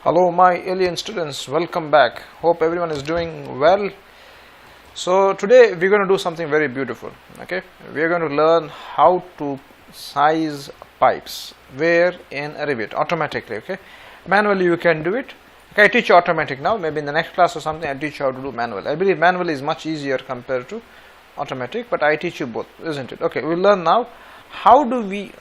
Hello my alien students, welcome back. Hope everyone is doing well. So today we're going to do something very beautiful. Okay, we're going to learn how to size pipes where in Revit automatically. Okay, manually you can do it. Okay, I teach you automatic now. Maybe in the next class or something I teach you how to do manual. I believe manual is much easier compared to automatic, but I teach you both, isn't it? Okay, we'll learn now how do we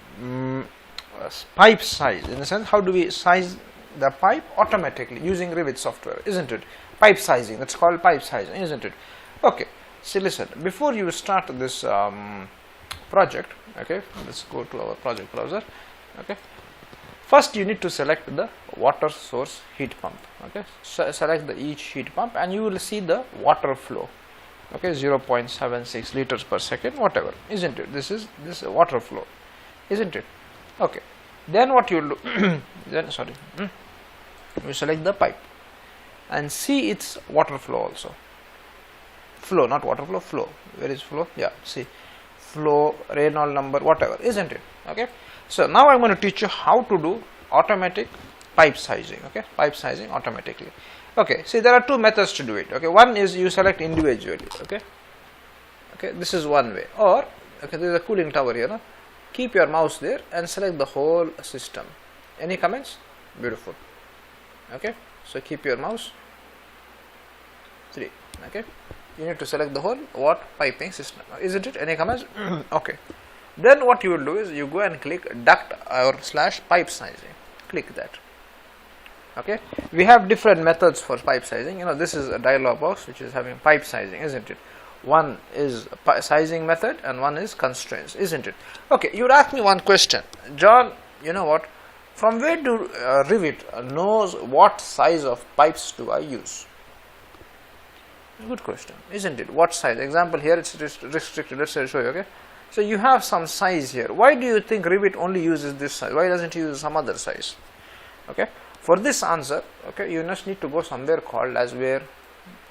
pipe size, in the sense how do we size the pipe automatically using Revit software, isn't it? Pipe sizing, that's called pipe sizing, isn't it? Okay, so listen, before you start this project, okay, let's go to our project browser. Okay, first you need to select the water source heat pump. Okay, so select each heat pump and you will see the water flow. Okay, 0.76 liters per second, whatever, isn't it? This is water flow, isn't it? Okay, then what you will do you select the pipe and see its water flow also. Flow, not water flow, flow. Where is flow? Yeah, see, flow, Reynolds number, whatever, isn't it? Okay, so now I'm going to teach you how to do automatic pipe sizing. Okay, pipe sizing automatically. Okay, see, there are two methods to do it. Okay, one is you select individually. Okay, this is one way. Or okay, there is a cooling tower here. No? Keep your mouse there and select the whole system. Any comments? Beautiful. Okay, so keep your mouse 3. Okay, you need to select the whole piping system, isn't it? Any comments? Okay, then what you will do is you go and click duct or / pipe sizing. Click that. Okay, we have different methods for pipe sizing. You know, this is a dialog box which is having pipe sizing, isn't it? One is sizing method and one is constraints, isn't it? Okay, you would ask me one question, John, you know what, from where do Revit knows what size of pipes do I use? Good question, isn't it? What size? Example, here it's restricted. Let's show you. Okay, so you have some size here. Why do you think Revit only uses this size? Why doesn't it use some other size? Okay, for this answer, okay, you just need to go somewhere called as where,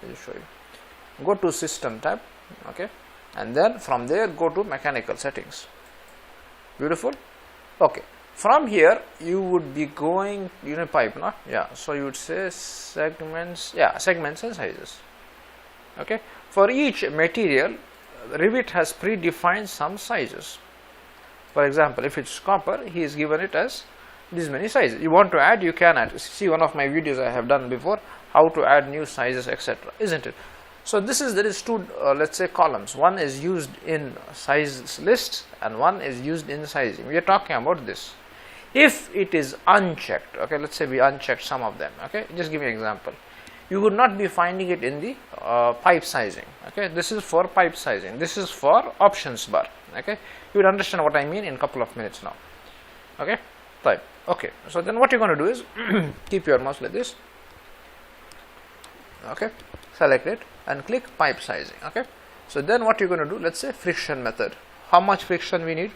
I'll show you. Go to system tab, okay, and then from there go to mechanical settings. Beautiful. Okay, from here you would be going unit pipe, no? Yeah, so you would say segments, yeah, segments and sizes. Okay, for each material Revit has predefined some sizes. For example, if it's copper, he is given it as these many sizes. You want to add, you can add. See one of my videos I have done before, how to add new sizes, etc., isn't it? So there is two let's say columns. One is used in size list and one is used in sizing. We are talking about this. If it is unchecked, okay, let's say we unchecked some of them. Okay, just give me an example. You would not be finding it in the pipe sizing. Okay, this is for pipe sizing. This is for options bar. Okay, you would understand what I mean in a couple of minutes now. Okay, type. Okay, so then what you're going to do is keep your mouse like this. Okay, select it and click pipe sizing. Okay, so then what you're going to do, let's say friction method. How much friction we need?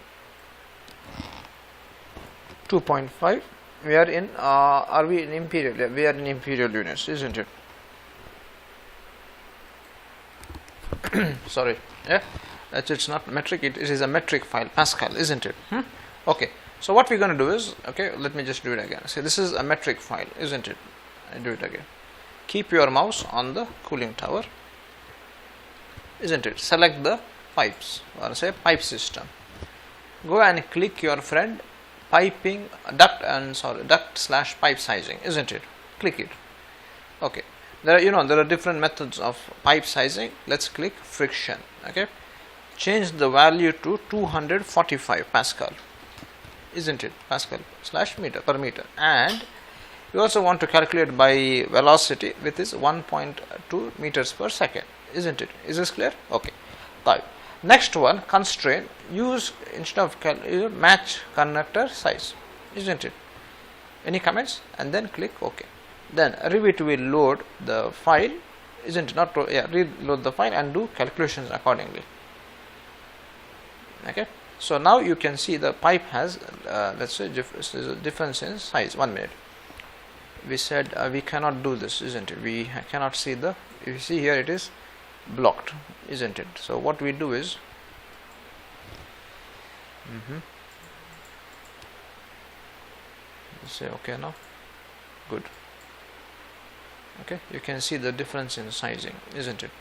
2.5. we are in are we in imperial? Yeah, we are in imperial units, isn't it? Sorry, yeah, it's not metric, it is a metric file, Pascal, isn't it? Okay, so what we're going to do is, okay, let me just do it again. See, this is a metric file, isn't it? I do it again. Keep your mouse on the cooling tower, isn't it? Select the pipes, or say pipe system. Go and click your friend piping duct / pipe sizing, isn't it? Click it. Okay, there are, there are different methods of pipe sizing. Let's click friction. Okay, change the value to 245 Pascal, isn't it? Pascal / meter per meter. And you also want to calculate by velocity, with is 1.2 meters per second, isn't it? Is this clear? Okay, type. Next one, constraint. Use instead of match conductor size, isn't it? Any comments? And then click OK. Then Revit will load the file, isn't it? Not reload the file and do calculations accordingly. Okay, so now you can see the pipe has let's say difference in size. 1 minute. We said we cannot do this, isn't it? We cannot see the, if you see here it is blocked, isn't it? So what we do is say okay now. Good. Okay, you can see the difference in sizing, isn't it?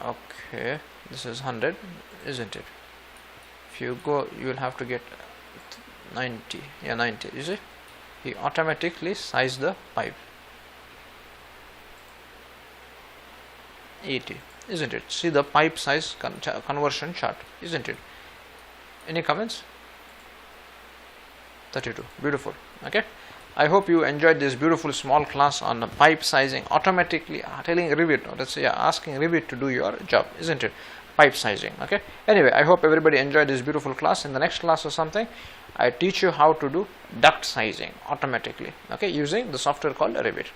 Okay, this is 100, isn't it? If you go, you will have to get 90. Yeah, 90. You see, he automatically sized the pipe. 80, isn't it? See the pipe size conversion chart, isn't it? Any comments? 32. Beautiful. Okay, I hope you enjoyed this beautiful small class on the pipe sizing, automatically telling Revit, or let's say asking Revit to do your job, isn't it? Pipe sizing. Okay, anyway, I hope everybody enjoyed this beautiful class. In the next class or something, I teach you how to do duct sizing automatically, okay, using the software called Revit.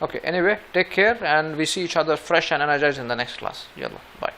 Okay, anyway, take care, and we see each other fresh and energized in the next class. Yalla, bye.